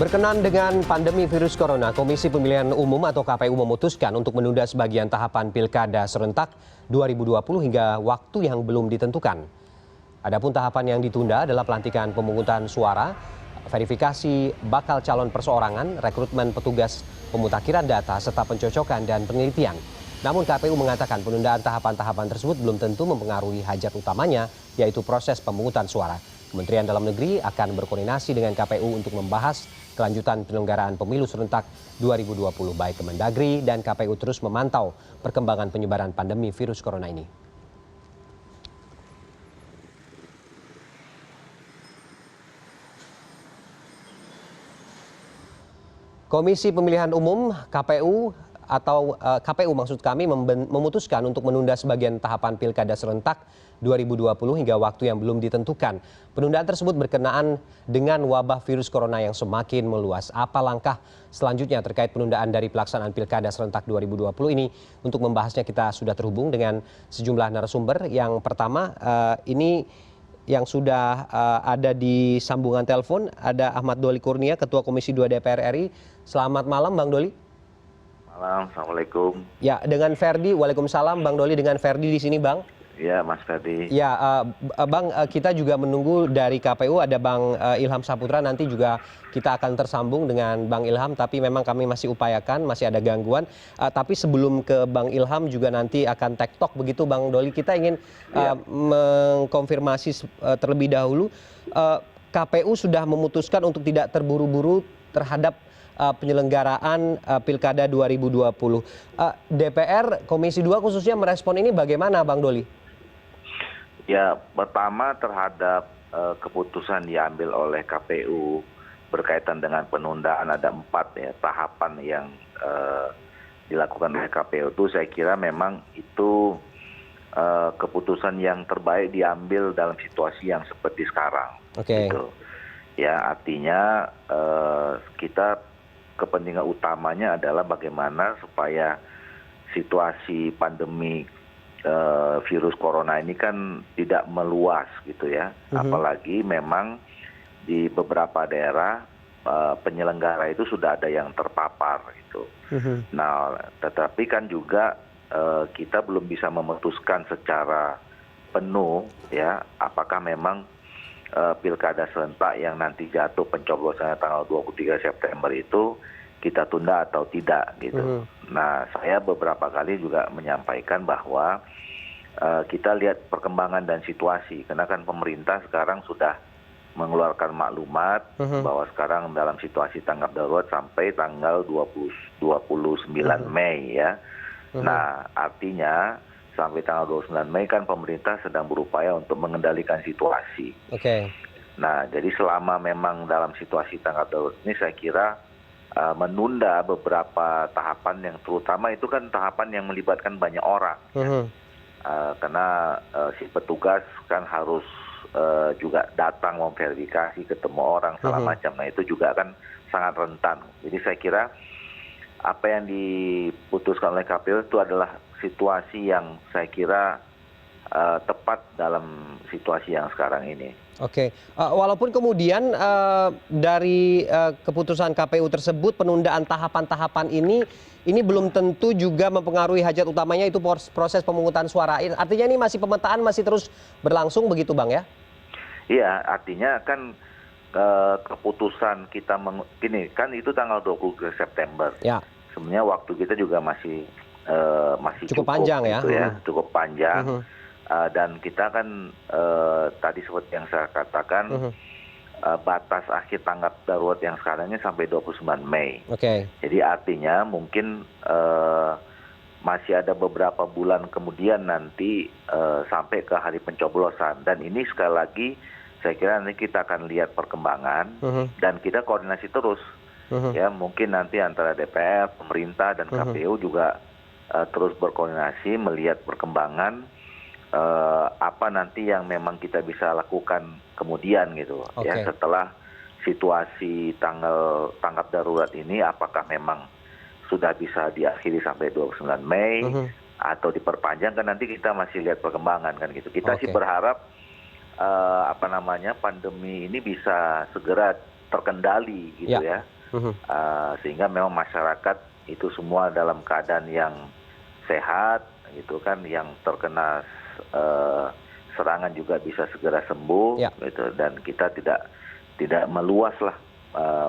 Berkenan dengan pandemi virus corona, Komisi Pemilihan Umum atau KPU memutuskan untuk menunda sebagian tahapan Pilkada serentak 2020 hingga waktu yang belum ditentukan. Adapun tahapan yang ditunda adalah pelantikan pemungutan suara, verifikasi bakal calon perseorangan, rekrutmen petugas pemutakhiran data, serta pencocokan dan penelitian. Namun KPU mengatakan penundaan tahapan-tahapan tersebut belum tentu mempengaruhi hajat utamanya, yaitu proses pemungutan suara. Kementerian Dalam Negeri akan berkoordinasi dengan KPU untuk membahas kelanjutan penyelenggaraan pemilu serentak 2020. Baik Kemendagri dan KPU terus memantau perkembangan penyebaran pandemi virus corona ini. Komisi Pemilihan Umum KPU maksud kami memutuskan untuk menunda sebagian tahapan Pilkada serentak 2020 hingga waktu yang belum ditentukan. Penundaan tersebut berkenaan dengan wabah virus corona yang semakin meluas. Apa langkah selanjutnya terkait penundaan dari pelaksanaan Pilkada serentak 2020 ini? Untuk membahasnya kita sudah terhubung dengan sejumlah narasumber. Yang pertama ini yang sudah ada di sambungan telepon ada Ahmad Doli Kurnia, Ketua Komisi 2 DPR RI. Selamat malam Bang Doli. Malam, Assalamualaikum. Ya, dengan Ferdi. Waalaikumsalam, Bang Doli, dengan Ferdi di sini, Bang. Ya, Mas Ferdi. Ya, Bang, kita juga menunggu dari KPU ada Bang Ilham Saputra. Nanti juga kita akan tersambung dengan Bang Ilham, tapi memang kami masih upayakan, masih ada gangguan. Tapi sebelum ke Bang Ilham juga nanti akan tektok begitu, Bang Doli. Kita ingin mengkonfirmasi terlebih dahulu. KPU sudah memutuskan untuk tidak terburu-buru terhadap penyelenggaraan Pilkada 2020. DPR Komisi 2 khususnya merespon ini bagaimana Bang Doli? Ya, pertama terhadap keputusan diambil oleh KPU berkaitan dengan penundaan ada 4 tahapan yang dilakukan oleh KPU itu saya kira memang itu keputusan yang terbaik diambil dalam situasi yang seperti sekarang. Oke. Gitu. Ya, artinya kita kepentingan utamanya adalah bagaimana supaya situasi pandemi virus corona ini kan tidak meluas gitu ya. Apalagi memang di beberapa daerah penyelenggara itu sudah ada yang terpapar gitu. Nah, tetapi kan juga kita belum bisa memutuskan secara penuh ya apakah memang Pilkada serentak yang nanti jatuh pencoblosannya tanggal 23 September itu kita tunda atau tidak gitu. Nah, saya beberapa kali juga menyampaikan bahwa kita lihat perkembangan dan situasi karena kan pemerintah sekarang sudah mengeluarkan maklumat bahwa sekarang dalam situasi tanggap darurat sampai tanggal 29 Mei ya. Nah, artinya sampai tanggal 29 Mei kan pemerintah sedang berupaya untuk mengendalikan situasi. Oke. Nah, jadi selama memang dalam situasi tanggap darurat ini saya kira menunda beberapa tahapan yang terutama itu kan tahapan yang melibatkan banyak orang. Karena si petugas kan harus juga datang memverifikasi, ketemu orang, segala macam. Nah, itu juga kan sangat rentan. Jadi saya kira apa yang diputuskan oleh KPU itu adalah situasi yang saya kira tepat dalam situasi yang sekarang ini. Oke, walaupun kemudian dari keputusan KPU tersebut penundaan tahapan-tahapan ini belum tentu juga mempengaruhi hajat utamanya itu proses pemungutan suara. Artinya ini masih pemetaan masih terus berlangsung begitu Bang ya? Iya, artinya kan keputusan kita gini kan itu tanggal 23 September. Ya. Sebenarnya waktu kita juga masih cukup panjang gitu ya, cukup panjang. Dan kita kan tadi seperti yang saya katakan batas akhir tanggap darurat yang sekarang ini sampai 29 Mei. Oke. Jadi artinya mungkin masih ada beberapa bulan kemudian nanti sampai ke hari pencoblosan. Dan ini sekali lagi saya kira nanti kita akan lihat perkembangan dan kita koordinasi terus. Ya, mungkin nanti antara DPR, pemerintah dan KPU juga terus berkoordinasi melihat perkembangan apa nanti yang memang kita bisa lakukan kemudian gitu. Ya, setelah situasi tanggap darurat ini apakah memang sudah bisa diakhiri sampai 29 Mei atau diperpanjang kan nanti kita masih lihat perkembangan kan gitu. Kita sih berharap pandemi ini bisa segera terkendali gitu ya. Sehingga memang masyarakat itu semua dalam keadaan yang sehat, gitu kan, yang terkena serangan juga bisa segera sembuh, gitu, dan kita tidak meluas lah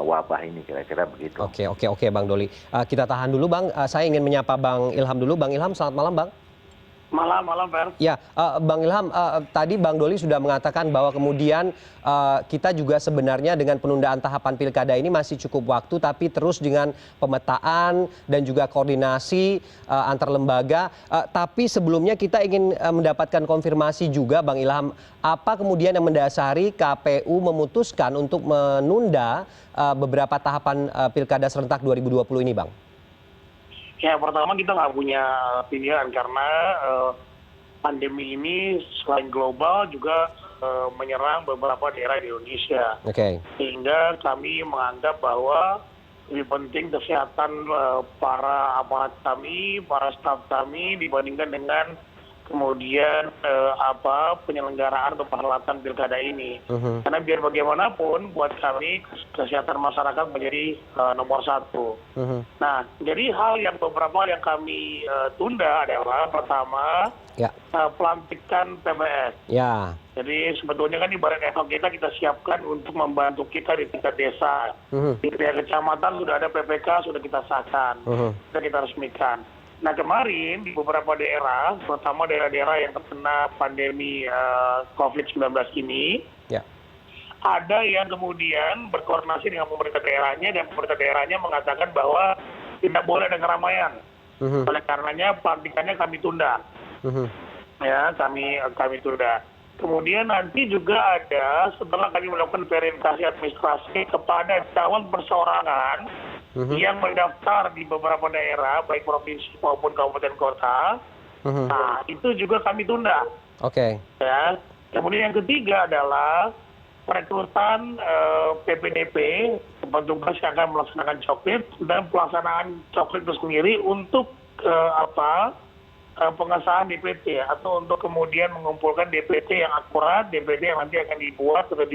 wabah ini, kira-kira begitu. Oke, Bang Doli. Kita tahan dulu, Bang. Saya ingin menyapa Bang Ilham dulu. Bang Ilham, selamat malam, Bang. Malam, Fer. Ya, Bang Ilham, tadi Bang Doli sudah mengatakan bahwa kemudian kita juga sebenarnya dengan penundaan tahapan pilkada ini masih cukup waktu, tapi terus dengan pemetaan dan juga koordinasi antar lembaga. Tapi sebelumnya kita ingin mendapatkan konfirmasi juga, Bang Ilham, apa kemudian yang mendasari KPU memutuskan untuk menunda beberapa tahapan pilkada serentak 2020 ini, Bang? Ya, pertama kita nggak punya pilihan karena pandemi ini selain global juga menyerang beberapa daerah di Indonesia. Sehingga kami menganggap bahwa lebih penting kesehatan para aparat kami, para staf kami dibandingkan dengan kemudian penyelenggaraan atau perhelatan pilkada ini. Karena biar bagaimanapun buat kami kesehatan masyarakat menjadi nomor satu. Nah, jadi beberapa hal yang kami tunda adalah pertama pelantikan PPS. Jadi sebetulnya kan ibaratnya kita siapkan untuk membantu kita di tingkat desa. Di tingkat kecamatan sudah ada PPK, sudah kita sahkan, sudah kita resmikan. Nah, kemarin di beberapa daerah, terutama daerah-daerah yang terkena pandemi COVID-19 ini, ada yang kemudian berkoordinasi dengan pemerintah daerahnya, dan pemerintah daerahnya mengatakan bahwa tidak boleh ada keramaian. Oleh karenanya pelantikannya kami tunda. Ya, kami tunda. Kemudian nanti juga ada, setelah kami melakukan verifikasi administrasi kepada calon perseorangan yang mendaftar di beberapa daerah, baik provinsi maupun kabupaten kota, nah itu juga kami tunda. Ya. Kemudian yang ketiga adalah perekrutan PPDP, petugas yang akan melaksanakan coklit, dan pelaksanaan coklit itu sendiri untuk pengesahan DPT atau untuk kemudian mengumpulkan DPT yang akurat, DPT yang nanti akan dibuat atau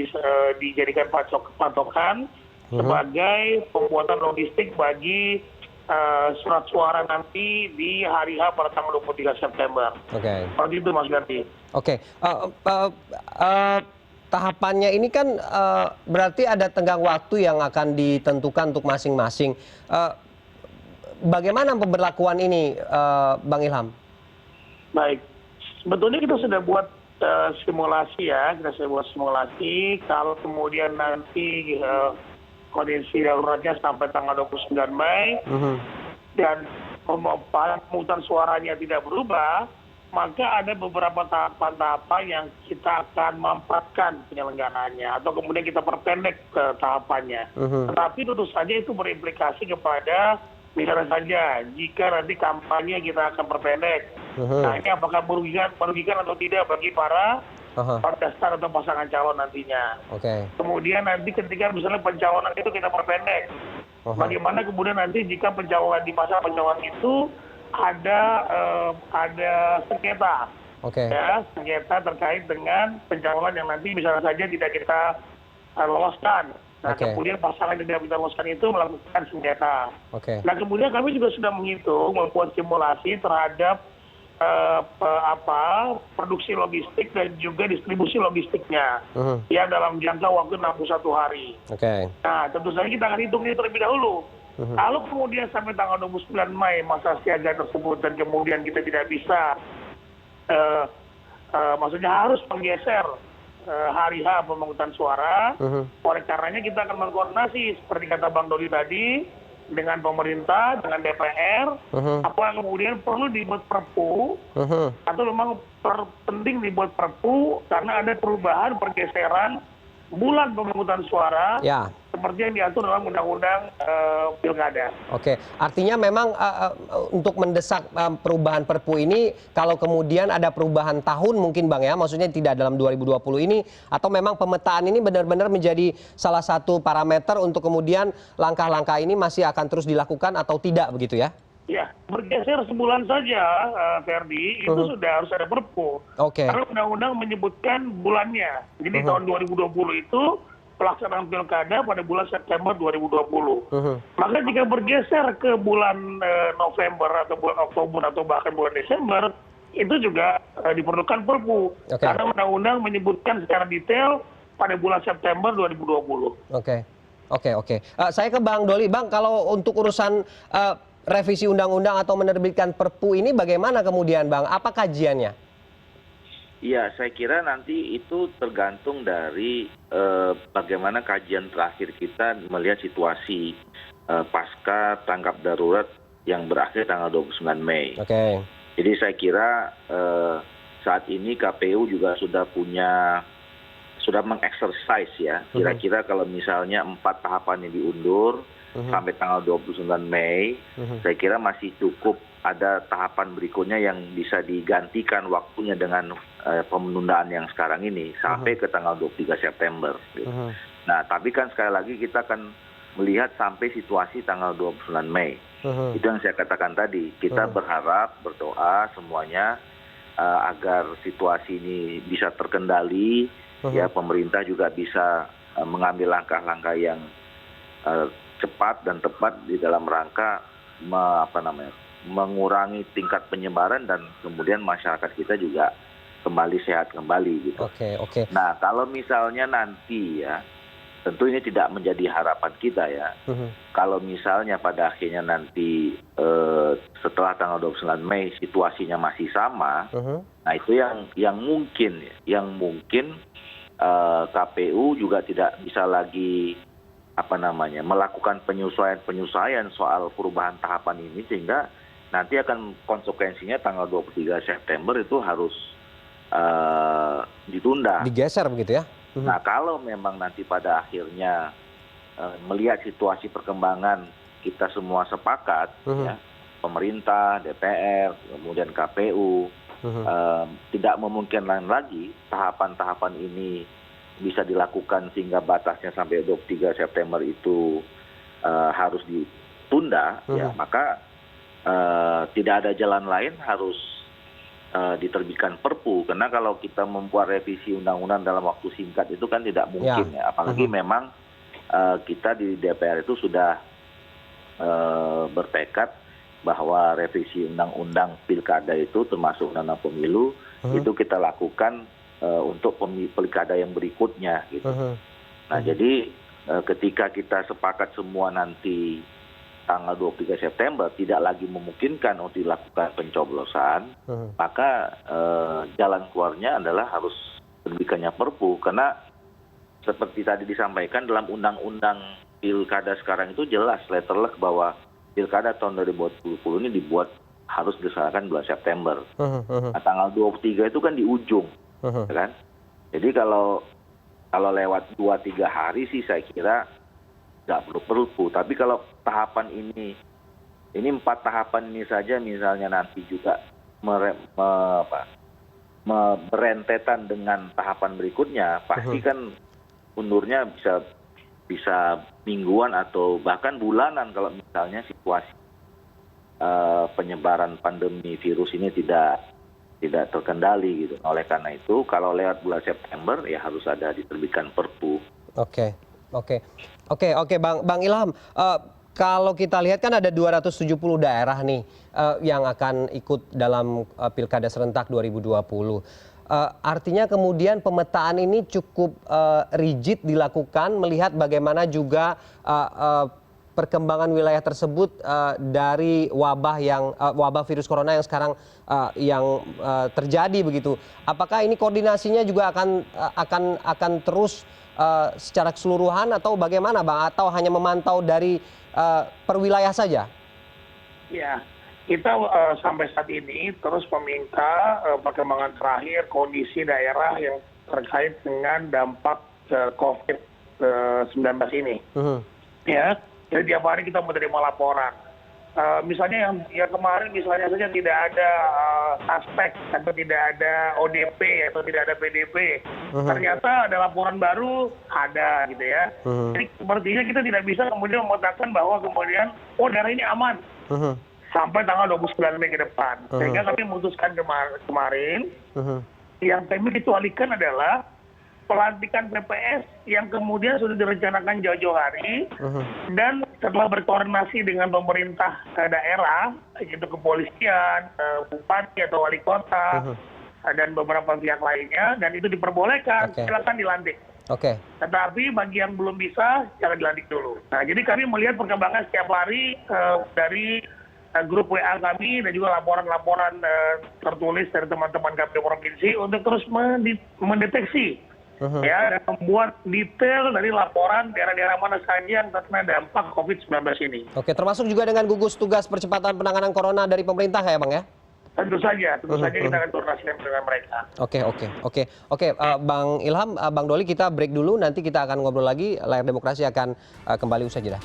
dijadikan patokan sebagai pembuatan logistik bagi surat suara nanti di hari H pada tanggal 23 September. Seperti itu, Mas Ganti. Tahapannya ini kan berarti ada tenggang waktu yang akan ditentukan untuk masing-masing. Bagaimana pemberlakuan ini, Bang Ilham? Baik, sebetulnya kita sudah buat simulasi ya, kalau kemudian nanti kondisi daruratnya sampai tanggal 29 Mei dan pemungutan suaranya tidak berubah, maka ada beberapa tahapan-tahapan yang kita akan mampatkan penyelenggaraannya atau kemudian kita perpendek tahapannya. Tetapi tentu saja itu berimplikasi kepada misalnya saja jika nanti kampanye kita akan perpendek. Nah, ini apakah merugikan atau tidak bagi para kontestan atau pasangan calon nantinya. Kemudian nanti ketika misalnya pencalonan itu kita perpendek, bagaimana kemudian nanti jika pencalonan di masa pencalonan itu ada sengketa, sengketa terkait dengan pencalonan yang nanti misalnya saja tidak kita loloskan. Nah, kemudian pasangan yang tidak kita loloskan itu melakukan sengketa. Nah, kemudian kami juga sudah menghitung, membuat simulasi terhadap produksi logistik dan juga distribusi logistiknya yang dalam jangka waktu 61 hari. Nah, tentu saja kita akan hitung ini terlebih dahulu. Kalau kemudian sampai tanggal 29 Mei masa siaga tersebut dan kemudian kita tidak bisa, maksudnya harus menggeser hari H pemungutan suara, oleh karenanya kita akan mengkoordinasi seperti kata Bang Doli tadi dengan pemerintah, dengan DPR, apa kemudian perlu dibuat perpu atau memang penting dibuat perpu karena ada perubahan pergeseran bulan pemungutan suara seperti yang diatur dalam undang-undang pilkada. Artinya memang untuk mendesak perubahan perpu ini, kalau kemudian ada perubahan tahun mungkin Bang ya, maksudnya tidak dalam 2020 ini, atau memang pemetaan ini benar-benar menjadi salah satu parameter untuk kemudian langkah-langkah ini masih akan terus dilakukan atau tidak begitu ya? Ya, bergeser sebulan saja, Ferdi, itu sudah harus ada perpu. Karena undang-undang menyebutkan bulannya. Jadi tahun 2020 itu pelaksanaan pilkada pada bulan September 2020. Maka jika bergeser ke bulan November atau bulan Oktober atau bahkan bulan Desember, itu juga diperlukan Perpu. Karena undang-undang menyebutkan secara detail pada bulan September 2020. Oke. Saya ke Bang Doli. Bang, kalau untuk urusan revisi undang-undang atau menerbitkan Perpu ini bagaimana kemudian, Bang? Apa kajiannya? Iya, saya kira nanti itu tergantung dari bagaimana kajian terakhir kita melihat situasi pasca tanggap darurat yang berakhir tanggal 29 Mei. Jadi saya kira saat ini KPU juga sudah mengeksersis ya, kira-kira kalau misalnya 4 tahapan yang diundur sampai tanggal 29 Mei, saya kira masih cukup ada tahapan berikutnya yang bisa digantikan waktunya dengan pemenundaan yang sekarang ini sampai ke tanggal 23 September. Nah, tapi kan sekali lagi kita akan melihat sampai situasi tanggal 29 Mei. Itu yang saya katakan tadi, kita berharap, berdoa semuanya agar situasi ini bisa terkendali, ya pemerintah juga bisa mengambil langkah-langkah yang cepat dan tepat di dalam rangka mengurangi tingkat penyebaran dan kemudian masyarakat kita juga kembali sehat kembali gitu. Nah, kalau misalnya nanti ya, tentu ini tidak menjadi harapan kita ya. Kalau misalnya pada akhirnya nanti setelah tanggal 29 Mei situasinya masih sama, nah itu yang mungkin KPU juga tidak bisa lagi melakukan penyesuaian soal perubahan tahapan ini, sehingga nanti akan konsekuensinya tanggal 23 September itu harus ditunda. Digeser begitu ya? Nah, kalau memang nanti pada akhirnya melihat situasi perkembangan kita semua sepakat, ya, pemerintah, DPR, kemudian KPU, tidak memungkinkan lagi tahapan-tahapan ini bisa dilakukan sehingga batasnya sampai 23 September itu harus ditunda, ya, maka tidak ada jalan lain harus diterbitkan Perpu, karena kalau kita membuat revisi undang-undang dalam waktu singkat itu kan tidak mungkin ya, apalagi memang kita di DPR itu sudah bertekad bahwa revisi undang-undang pilkada itu termasuk undang-undang pemilu itu kita lakukan untuk pilkada yang berikutnya gitu. Nah, jadi ketika kita sepakat semua nanti tanggal 23 September tidak lagi memungkinkan untuk dilakukan pencoblosan, maka jalan keluarnya adalah harus terbitkannya Perpu, karena seperti tadi disampaikan dalam undang-undang pilkada sekarang itu jelas letterlek bahwa pilkada tahun 2020 ini dibuat harus dilaksanakan bulan September. Nah, tanggal 23 itu kan di ujung, kan? Jadi kalau lewat 2-3 hari sih saya kira nggak perlu Perpu. Tapi kalau tahapan ini 4 tahapan ini saja misalnya nanti juga berentetan dengan tahapan berikutnya, pasti kan undurnya bisa mingguan atau bahkan bulanan kalau misalnya situasi penyebaran pandemi virus ini tidak terkendali gitu. Oleh karena itu kalau lewat bulan September ya harus ada diterbitkan Perpu. Oke, Bang Ilham, kalau kita lihat kan ada 270 daerah nih yang akan ikut dalam Pilkada serentak 2020. Artinya kemudian pemetaan ini cukup rigid dilakukan melihat bagaimana juga perkembangan wilayah tersebut dari wabah virus corona yang sekarang terjadi begitu. Apakah ini koordinasinya juga akan terus secara keseluruhan atau bagaimana, Bang? Atau hanya memantau dari per wilayah saja? Ya, kita sampai saat ini terus meminta perkembangan terakhir kondisi daerah yang terkait dengan dampak COVID-19 ini. Ya, jadi tiap hari kita menerima laporan. Misalnya yang kemarin misalnya saja tidak ada suspek atau tidak ada ODP atau tidak ada PDP, ternyata ada laporan baru ada gitu ya. Jadi sepertinya kita tidak bisa kemudian mengatakan bahwa kemudian daerah ini aman sampai tanggal 29 Mei ke depan. Sehingga kami memutuskan kemarin yang kami kecualikan adalah pelantikan PPS yang kemudian sudah direncanakan jauh-jauh hari, dan setelah berkoordinasi dengan pemerintah daerah, yaitu kepolisian, bupati atau wali kota, dan beberapa pihak lainnya, dan itu diperbolehkan, silakan dilantik. Tetapi bagi yang belum bisa, jangan dilantik dulu. Nah, jadi kami melihat perkembangan setiap hari dari grup WA kami dan juga laporan-laporan tertulis dari teman-teman KPU provinsi untuk terus mendeteksi ya, dan membuat detail dari laporan daerah-daerah mana saja yang terkena dampak COVID-19 ini. Termasuk juga dengan gugus tugas percepatan penanganan corona dari pemerintah ya Bang ya? Tentu saja kita akan koordinasi dengan mereka. Bang Ilham, Bang Doli, kita break dulu, nanti kita akan ngobrol lagi. Layar Demokrasi akan kembali usai jeda.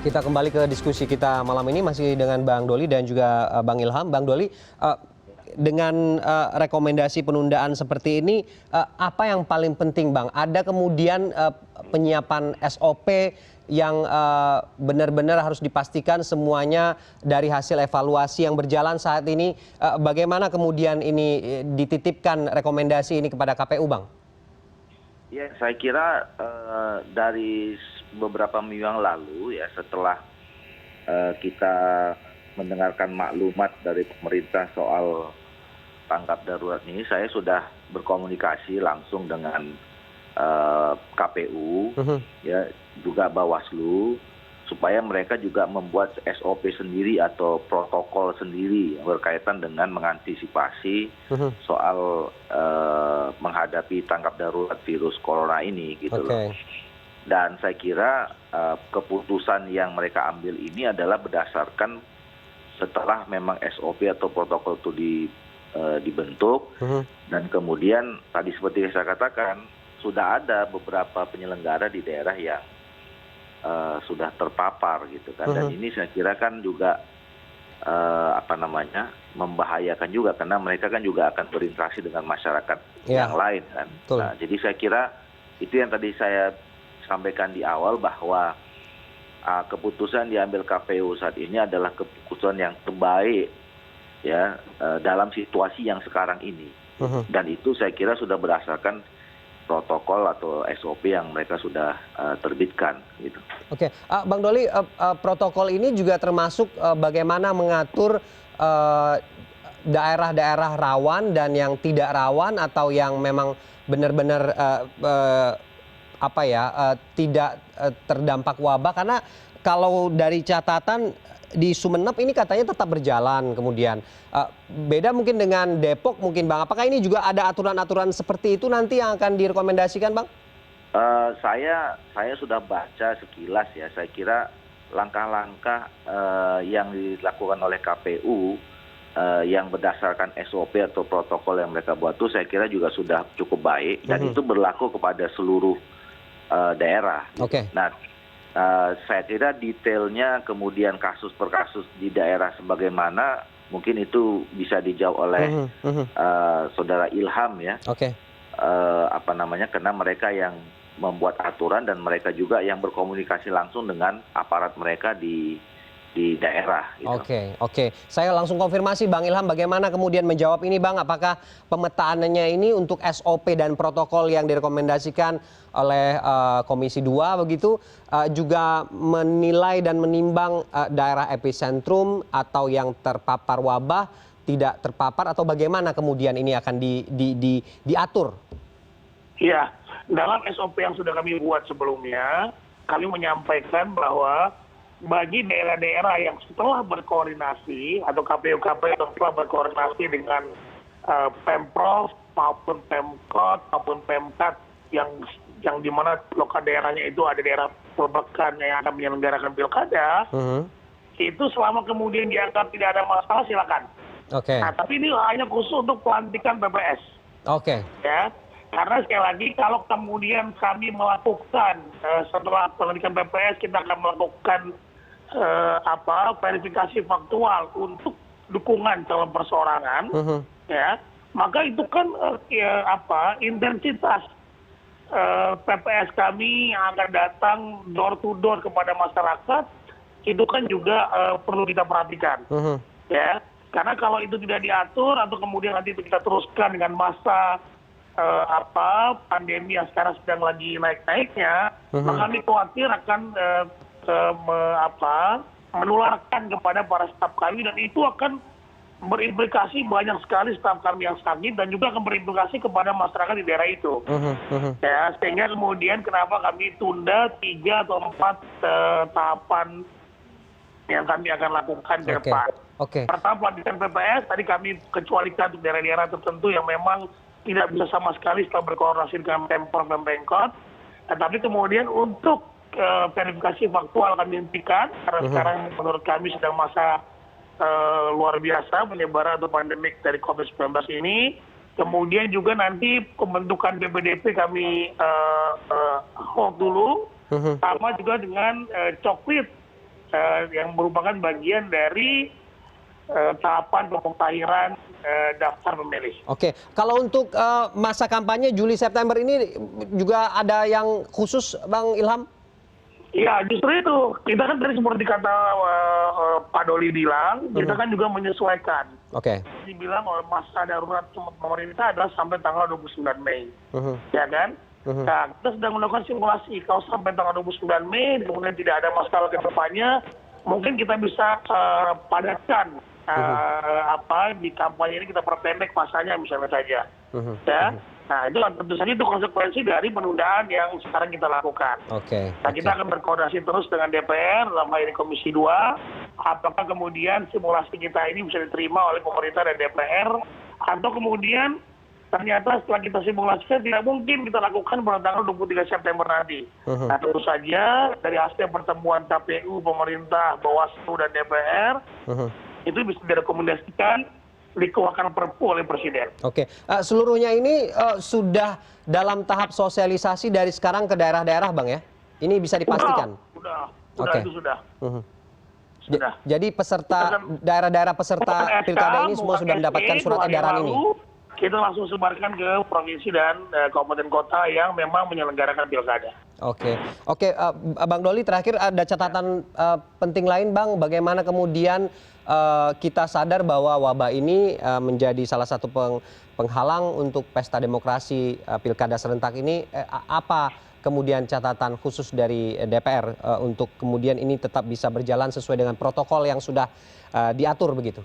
Kita kembali ke diskusi kita malam ini masih dengan Bang Doli dan juga Bang Ilham. Bang Doli, dengan rekomendasi penundaan seperti ini, apa yang paling penting Bang? Ada kemudian penyiapan SOP yang benar-benar harus dipastikan semuanya dari hasil evaluasi yang berjalan saat ini. Bagaimana kemudian ini dititipkan rekomendasi ini kepada KPU Bang? Ya, saya kira dari beberapa minggu yang lalu ya, setelah kita mendengarkan maklumat dari pemerintah soal tanggap darurat ini, saya sudah berkomunikasi langsung dengan KPU, ya juga Bawaslu, supaya mereka juga membuat SOP sendiri atau protokol sendiri yang berkaitan dengan mengantisipasi soal menghadapi tanggap darurat virus corona ini gitu loh. Dan saya kira keputusan yang mereka ambil ini adalah berdasarkan setelah memang SOP atau protokol itu dibentuk, dan kemudian tadi seperti saya katakan sudah ada beberapa penyelenggara di daerah yang sudah terpapar gitu kan, dan ini saya kira kan juga membahayakan juga karena mereka kan juga akan berinteraksi dengan masyarakat yang lain kan. Nah, jadi saya kira itu yang tadi saya sampaikan di awal bahwa keputusan diambil KPU saat ini adalah keputusan yang terbaik ya dalam situasi yang sekarang ini, dan itu saya kira sudah berdasarkan protokol atau SOP yang mereka sudah terbitkan gitu. Bang Doli, protokol ini juga termasuk bagaimana mengatur daerah-daerah rawan dan yang tidak rawan atau yang memang benar-benar tidak terdampak wabah, karena kalau dari catatan di Sumeneb ini katanya tetap berjalan, kemudian beda mungkin dengan Depok mungkin Bang. Apakah ini juga ada aturan-aturan seperti itu nanti yang akan direkomendasikan Bang? Saya sudah baca sekilas ya. Saya kira langkah-langkah yang dilakukan oleh KPU yang berdasarkan SOP atau protokol yang mereka buat itu saya kira juga sudah cukup baik, dan itu berlaku kepada seluruh daerah. Nah, saya kira detailnya kemudian kasus per kasus di daerah sebagaimana mungkin itu bisa dijawab oleh saudara Ilham ya. Karena mereka yang membuat aturan dan mereka juga yang berkomunikasi langsung dengan aparat mereka di daerah. Gitu. Saya langsung konfirmasi Bang Ilham, bagaimana kemudian menjawab ini Bang? Apakah pemetaannya ini untuk SOP dan protokol yang direkomendasikan oleh Komisi 2 begitu juga menilai dan menimbang daerah epicentrum atau yang terpapar wabah, tidak terpapar, atau bagaimana kemudian ini akan diatur? Iya, dalam SOP yang sudah kami buat sebelumnya, kami menyampaikan bahwa bagi daerah-daerah yang setelah berkoordinasi atau KPU-KPU yang setelah berkoordinasi dengan Pemprov maupun Pemkot maupun Pemkat yang di mana lokal daerahnya itu ada daerah Perbekan yang akan menyelenggarakan pilkada, itu selama kemudian dianggap tidak ada masalah silakan. Nah, tapi ini hanya khusus untuk pelantikan PPS. Ya. Karena sekali lagi kalau kemudian kami melakukan setelah pelantikan PPS kita akan melakukan verifikasi faktual untuk dukungan calon perseorangan, ya, maka itu kan intensitas PPS kami yang akan datang door to door kepada masyarakat itu kan juga perlu kita perhatikan, ya, karena kalau itu tidak diatur atau kemudian nanti kita teruskan dengan masa pandemi yang sekarang sedang lagi naik-naiknya, maka kami khawatir akan menularkan kepada para staf kami dan itu akan berimplikasi banyak sekali staf kami yang sakit dan juga akan berimplikasi kepada masyarakat di daerah itu. Ya, sehingga kemudian kenapa kami tunda 3 atau 4 tahapan yang kami akan lakukan ke depan. Pertama pelatihan PPS tadi kami kecualikan untuk daerah-daerah tertentu yang memang tidak bisa sama sekali setelah berkoordinasi dengan Pemprov dan Pemkot. Tapi kemudian untuk verifikasi faktual kami hentikan karena sekarang menurut kami sedang masa luar biasa penyebaran atau pandemik dari COVID-19 ini. Kemudian juga nanti pembentukan BPDP kami hold dulu, sama juga dengan coklit yang merupakan bagian dari tahapan pemutahiran daftar pemilih. Oke, kalau untuk masa kampanye Juli September ini juga ada yang khusus, Bang Ilham? Ya, justru itu. Kita kan tadi seperti kata Pak Doli bilang, kita kan juga menyesuaikan. Dibilang masa darurat pemerintah adalah sampai tanggal 29 Mei. Ya kan? Nah, kita sedang melakukan simulasi. Kalau sampai tanggal 29 Mei, kemudian tidak ada masalah ke depannya, mungkin kita bisa padatkan di kampanye ini kita perpendek masanya misalnya saja. Ya. Nah, itu tentu saja itu konsekuensi dari penundaan yang sekarang kita lakukan. Nah, kita akan berkoordinasi terus dengan DPR, dalam hal ini Komisi 2, apakah kemudian simulasi kita ini bisa diterima oleh pemerintah dan DPR, atau kemudian ternyata setelah kita simulasikan tidak mungkin kita lakukan pada tanggal 23 September nanti. Nah, tentu saja dari hasil pertemuan KPU, pemerintah, Bawaslu, dan DPR, itu bisa direkomendasikan dikeluarkan Perpu oleh Presiden. Seluruhnya ini sudah dalam tahap sosialisasi dari sekarang ke daerah-daerah, Bang ya? Ini bisa dipastikan? Itu sudah. Jadi peserta daerah-daerah peserta pilkada ini semua sudah mendapatkan surat edaran ini? Kita langsung sebarkan ke provinsi dan kabupaten kota yang memang menyelenggarakan pilkada. Bang Doli, terakhir ada catatan penting lain, Bang. Bagaimana kemudian kita sadar bahwa wabah ini menjadi salah satu penghalang untuk pesta demokrasi pilkada serentak ini. Apa kemudian catatan khusus dari DPR untuk kemudian ini tetap bisa berjalan sesuai dengan protokol yang sudah diatur begitu?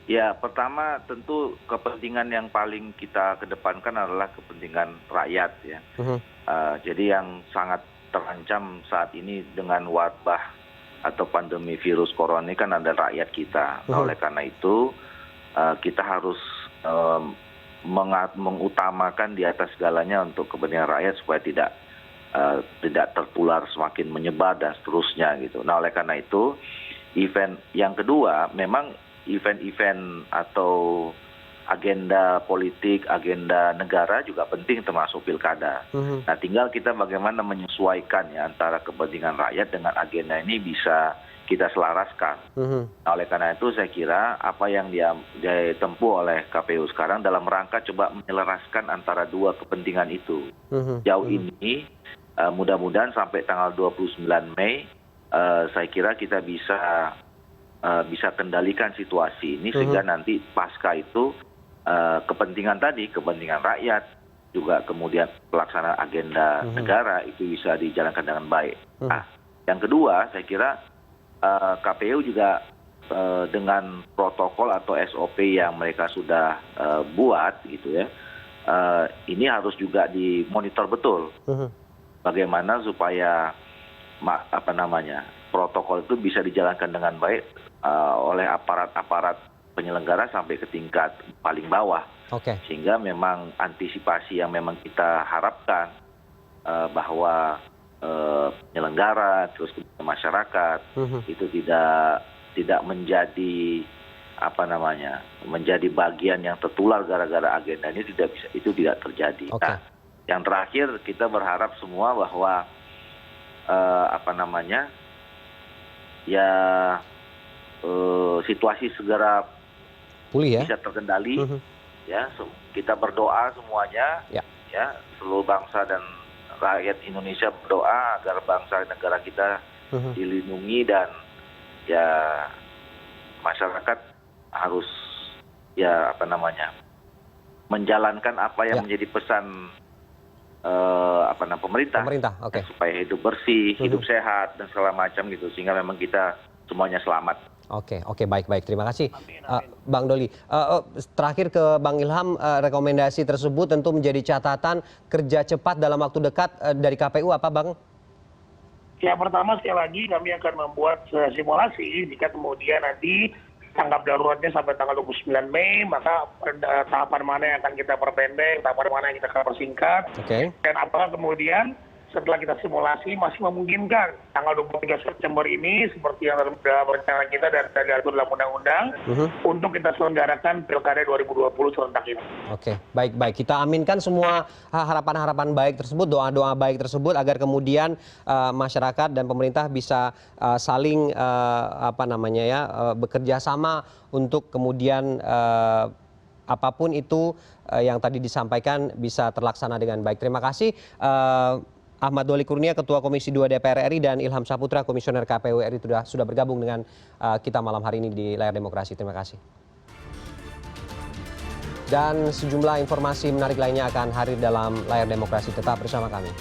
Ya, pertama tentu kepentingan yang paling kita kedepankan adalah kepentingan rakyat ya. Jadi yang sangat terancam saat ini dengan wabah atau pandemi virus corona ini kan adalah rakyat kita. Nah, oleh karena itu kita harus mengutamakan di atas segalanya untuk kepentingan rakyat supaya tidak tertular semakin menyebar dan seterusnya gitu. Nah, oleh karena itu event yang kedua memang event-event atau agenda politik, agenda negara juga penting termasuk pilkada. Nah, tinggal kita bagaimana menyesuaikan ya antara kepentingan rakyat dengan agenda ini bisa kita selaraskan. Nah, oleh karena itu saya kira apa yang ditempuh oleh KPU sekarang dalam rangka coba menyelaraskan antara dua kepentingan itu. Jauh ini mudah-mudahan sampai tanggal 29 Mei saya kira kita bisa kendalikan situasi ini sehingga nanti pasca itu kepentingan rakyat juga kemudian pelaksanaan agenda negara itu bisa dijalankan dengan baik. Nah, yang kedua saya kira KPU juga dengan protokol atau SOP yang mereka sudah buat gitu ya, ini harus juga dimonitor betul bagaimana supaya protokol itu bisa dijalankan dengan baik oleh aparat-aparat penyelenggara sampai ke tingkat paling bawah. Sehingga memang antisipasi yang memang kita harapkan bahwa penyelenggara terus masyarakat itu tidak menjadi menjadi bagian yang tertular gara-gara agenda ini itu tidak terjadi. Nah, yang terakhir kita berharap semua bahwa situasi segera pulih ya. bisa terkendali. Ya, kita berdoa semuanya, ya, seluruh bangsa dan rakyat Indonesia berdoa agar bangsa dan negara kita dilindungi dan ya masyarakat harus ya menjalankan apa yang menjadi pesan pemerintah, supaya hidup bersih, hidup sehat dan segala macam gitu, sehingga memang kita semuanya selamat. Oke, baik. Terima kasih, Bang Doli. Terakhir ke Bang Ilham, rekomendasi tersebut tentu menjadi catatan kerja cepat dalam waktu dekat dari KPU apa, Bang? Ya, pertama sekali lagi kami akan membuat simulasi jika kemudian nanti tanggap daruratnya sampai tanggal 29 Mei, maka tahapan mana yang akan kita perpendek, tahapan mana yang kita akan persingkat, dan apakah kemudian setelah kita simulasi masih memungkinkan tanggal 23 September ini seperti yang dalam rencana kita dan diatur dalam undang-undang untuk kita selenggarakan Pilkada 2020 serentak ini. Oke, baik. Kita aminkan semua harapan-harapan baik tersebut, doa-doa baik tersebut agar kemudian masyarakat dan pemerintah bisa saling bekerja sama untuk kemudian apapun itu yang tadi disampaikan bisa terlaksana dengan baik. Terima kasih. Ahmad Doli Kurnia, Ketua Komisi 2 DPR RI, dan Ilham Saputra, Komisioner KPU RI sudah bergabung dengan kita malam hari ini di Layar Demokrasi. Terima kasih. Dan sejumlah informasi menarik lainnya akan hadir dalam Layar Demokrasi. Tetap bersama kami.